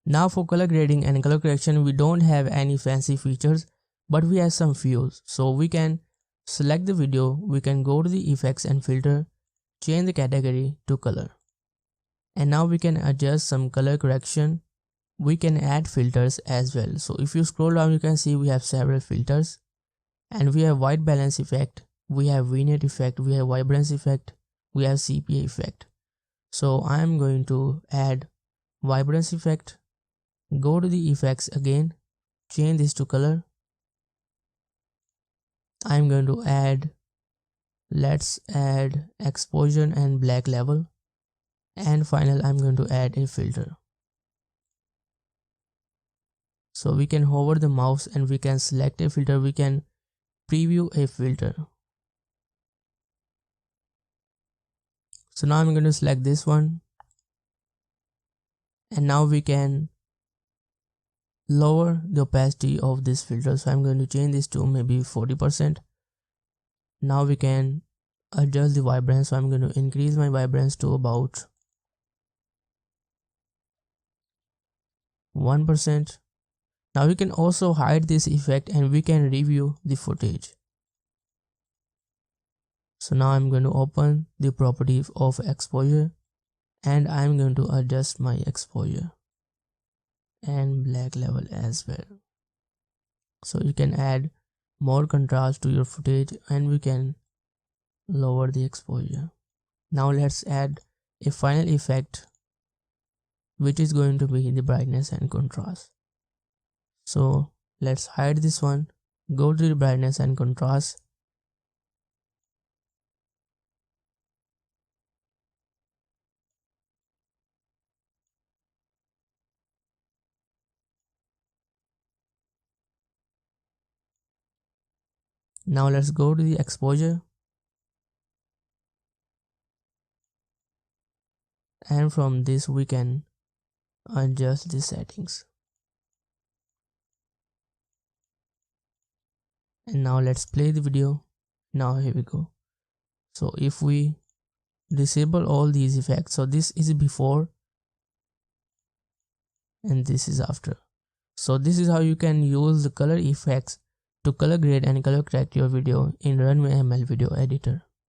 Now for color grading and color correction, we don't have any fancy features, but we have some few. So we can select the video, we can go to the effects and filter, change the category to color. And now we can adjust some color correction. We can add filters as well. So if you scroll down, you can see we have several filters, and we have white balance effect, we have vignette effect, we have vibrance effect, we have sepia effect. So I am going to add vibrance effect. Go to the effects again, change this to color. I'm going to let's add exposure and black level, and final I'm going to add a filter. So we can hover the mouse and we can select a filter, we can preview a filter. So now I'm going to select this one, and now we can lower the opacity of this filter. So I'm going to change this to maybe 40%. Now we can adjust the vibrance. So I'm going to increase my vibrance to about 1%. Now we can also hide this effect and we can review the footage. So now I'm going to open the property of exposure, and I'm going to adjust my exposure and black level as well. So you can add more contrast to your footage, and we can lower the exposure. Now let's add a final effect, which is going to be the brightness and contrast. So let's hide this one, go to the brightness and contrast. Now let's go to the exposure, and from this we can adjust the settings. And now let's play the video. Now here we go. So if we disable all these effects, so this is before and this is after. So this is how you can use the color effects to color grade and color correct your video in RunwayML video editor.